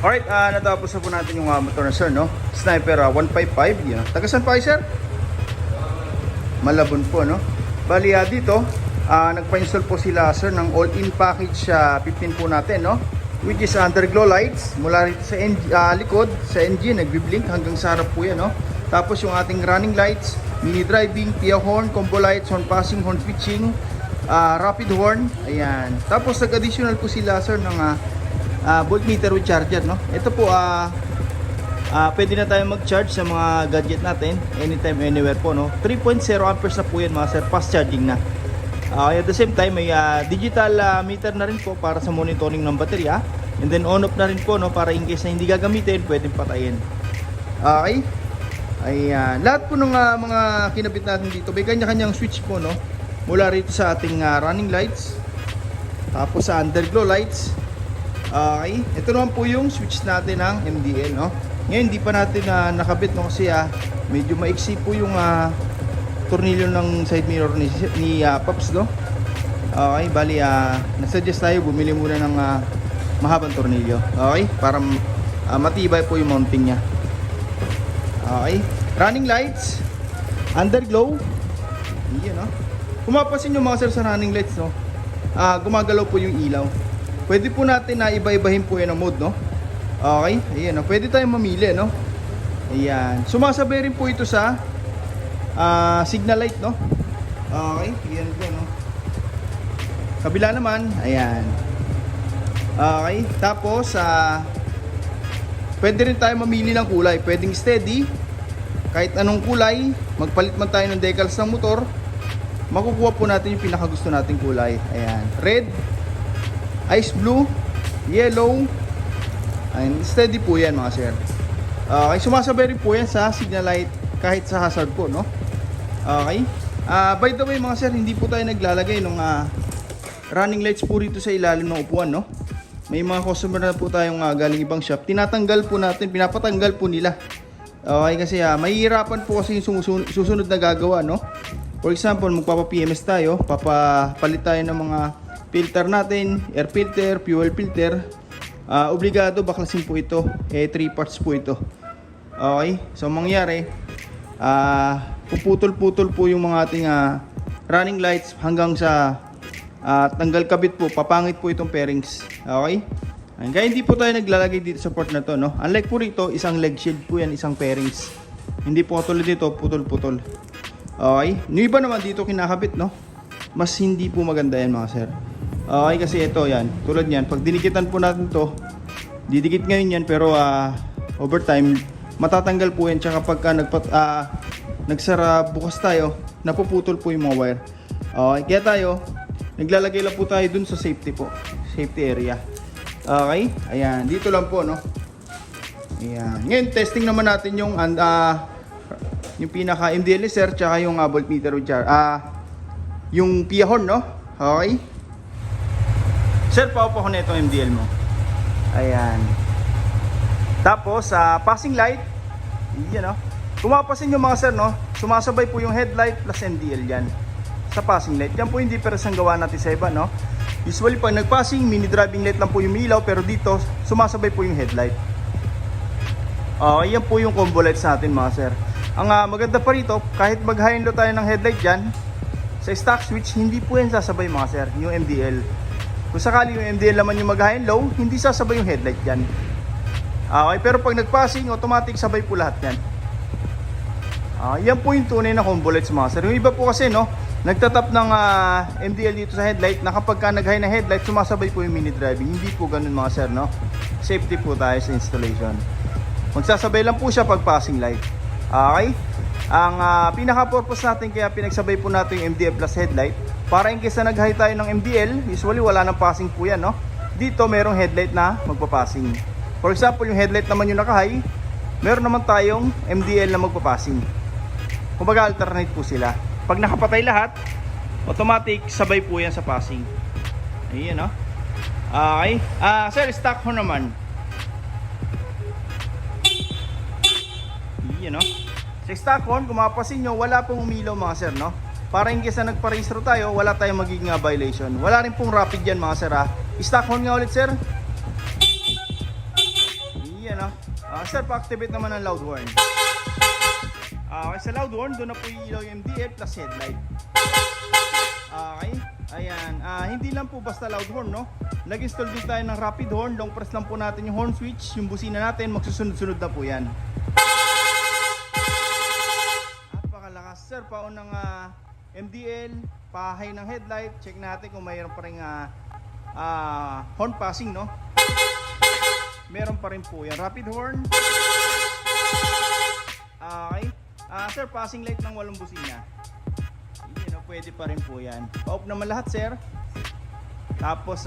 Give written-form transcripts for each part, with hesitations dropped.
Alright, natapos na po natin yung motor na sir, no? Sniper 155, yun. Tagasan pa kayo, sir? Malabon po, no? Bali, dito, nagpa-install po sila, sir, ng all-in package 15 po natin, no? Which is underglow lights, mula rito sa likod, sa engine, nagbiblink hanggang sa harap po yan, no? Tapos yung ating running lights, mini driving, PIA horn, combo lights, horn passing, horn pitching, rapid horn, ayan. Tapos nag-additional po sila, sir, ng voltmeter with charger, no? Ito po, pwede na tayo mag-charge sa mga gadget natin anytime, anywhere po, no? 3.0 amperes na po yan, mga sir, fast charging na. At the same time, may digital meter na rin po para sa monitoring ng baterya. And then on-off na rin po, no? Para in case na hindi gagamitin, pwedeng patayin. Okay? Ayan. Lahat po ng mga kinabit natin dito, may kanya-kanyang switch po, no? Mula rito sa ating running lights, tapos sa underglow lights. Okay, ito naman po yung switch natin ng MDL, no? Ngayon hindi pa natin nakabit, no? Kasi medyo maiksi po yung tornilyo ng side mirror ni Pops, no? Okay, bali nasuggest tayo bumili muna ng mahabang tornilyo. Okay, para matibay po yung mounting niya. Okay, running lights, underglow. Yan, no? Kung mapapansin nyo, mga sir, sa running lights, no? Gumagalaw po yung ilaw. Pwede po natin na iba-ibahin po yan ang mode, no? Okay, ayan, no? Pwede tayong mamili, no? Ayan, sumasabay rin po ito sa signal light, no? Okay, ayan po, no? Kabila naman, ayan. Okay, tapos pwede rin tayo mamili ng kulay. Pwedeng steady, kahit anong kulay. Magpalit man tayo ng decals ng motor, makukuha po natin yung pinakagusto nating kulay. Ayan, red, ice blue, yellow, and steady po yan, mga sir. Okay, sumasabay rin po yan sa signal light kahit sa hazard po, no? Okay, by the way, mga sir, hindi po tayo naglalagay ng running lights po rito sa ilalim ng upuan, no? May mga customer na po tayong galing ibang shop, tinatanggal po natin, pinapatanggal po nila. Okay, kasi mahihirapan po kasi yung susunod na gagawa, no? For example, magpapa-PMS tayo, papapalit tayo ng mga filter natin, air filter, fuel filter. Obligado baklasin po ito. 3 parts po ito. Okay? So mangyari, puputol-putol po yung mga ating running lights hanggang sa tanggal kabit po, papangit po itong pairings. Okay? Kaya hindi po tayo naglalagay dito sa port na to, no? Unlike po rito, isang leg shield po yan, isang pairings. Hindi po katulad dito, putol-putol. Okay? Yung iba naman dito kinakabit, no? Mas hindi po maganda yan, mga sir. Okay, kasi ito yan, tulad yan, pag dinikitan po natin to, didikit ngayon yan, pero over time matatanggal po yan. Tsaka pagka nagsara bukas tayo, napuputol po yung mga wire. Okay, kaya tayo naglalagay lang po tayo dun sa safety po, safety area. Okay, ayan, dito lang po, no? Ayan, ngayon testing naman natin yung pinaka MDL sir, tsaka yung voltmeter with yung PIA horn, no? Okay, sir, paupo ko na itong MDL mo. Ayan. Tapos, passing light. Yan, no? Kung mapapansin nyo, mga sir, no? Sumasabay po yung headlight plus MDL yan. Sa passing light. Yan po yung difference ang gawa natin sa iba, no? Usually, pag nag-passing, mini driving light lang po yung ilaw. Pero dito, sumasabay po yung headlight. Yan po yung combo lights natin, mga sir. Ang maganda pa rito, kahit mag-high and low tayo ng headlight dyan, sa stock switch, hindi po yan sasabay, mga sir, yung MDL. Kung sakali yung MDL naman yung mag-high and low, hindi sasabay yung headlight yan. Okay, pero pag nag-passing, automatic sabay po lahat yan. Yan po yung tunay na combo lights, mga sir. Yung iba po kasi, no, nagtatap ng MDL dito sa headlight, na kapag ka nag-high na headlight, sumasabay po yung mini driving. Hindi po ganun, mga sir, no? Safety po tayo sa installation. Magsasabay lang po siya pag passing light. Okay? Ang pinaka-purpose natin kaya pinagsabay po natin yung MDL plus headlight, para in case na nag-high tayo ng MDL, usually wala nang passing po yan, no? Dito merong headlight na magpapassing. For example, yung headlight naman yung naka-high, meron naman tayong MDL na magpapassing. Kumbaga alternate po sila. Pag nakapatay lahat, automatic sabay po yan sa passing. Ayan, no? Okay. Sir, stock horn naman. Ayan, no? Sa stock horn, kung mapapansin nyo, wala pong umilaw, mga sir, no? Para in case na nagpa-registro tayo, wala tayong magiging violation. Wala rin pong rapid yan, mga sir. Stock horn nga ulit, sir. Sir, pa-activate naman ang loud horn. Okay, sa loud horn, doon na po yung ilaw yung MDL plus headlight. Okay, ayan. Hindi lang po basta loud horn, no? Nag-install din tayo ng rapid horn. Long press lang po natin yung horn switch, yung busina natin, magsusunod-sunod na po yan. Napakalakas, sir. Paunang MDL, pahay ng headlight. Check natin kung mayroon pa rin horn passing, no? Meron pa rin po yan. Rapid horn. Okay. Sir, passing light ng walong busina. Yun, pwede pa rin po yan. Pa-off naman lahat, sir. Tapos,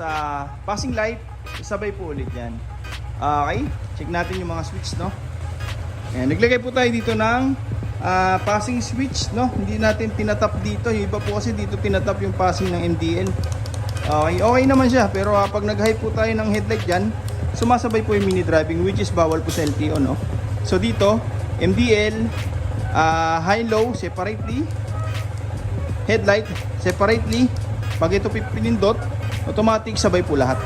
passing light. Sabay po ulit yan. Okay. Check natin yung mga switch, no? Ayan. Naglagay po tayo dito ng passing switch, no? Hindi natin tinatap dito. Yung iba po kasi dito tinatap yung passing ng MDL. Okay. Okay naman siya. Pero pag nag-high po tayo ng headlight dyan, sumasabay po yung mini driving, which is bawal po sa LTO, no? So dito, MDL, high-low separately, headlight separately. Pag ito pinindot, automatic sabay po lahat.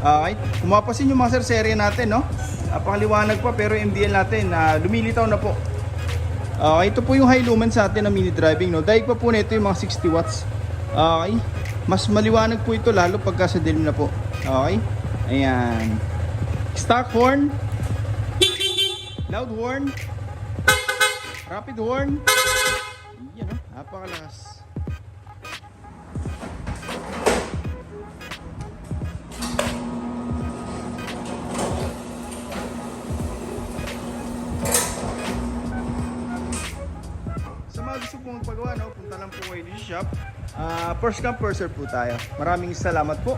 Okay, kumapasin yung mga sir serye natin, no? Napakaliwanag pa, pero MDL natin lumilitaw na po. Ito po yung high lumen sa atin na mini driving, no? Dahil pa po nito yung mga 60 watts. Okay, mas maliwanag po ito lalo pagka sa dilim na po. Okay, ayan. Stock horn, loud horn, rapid horn. Yan, no? Napakalakas. Sa mga gusto pong magpagawa, no, punta lang po kayo dito sa shop. First come, first serve po tayo. Maraming salamat po.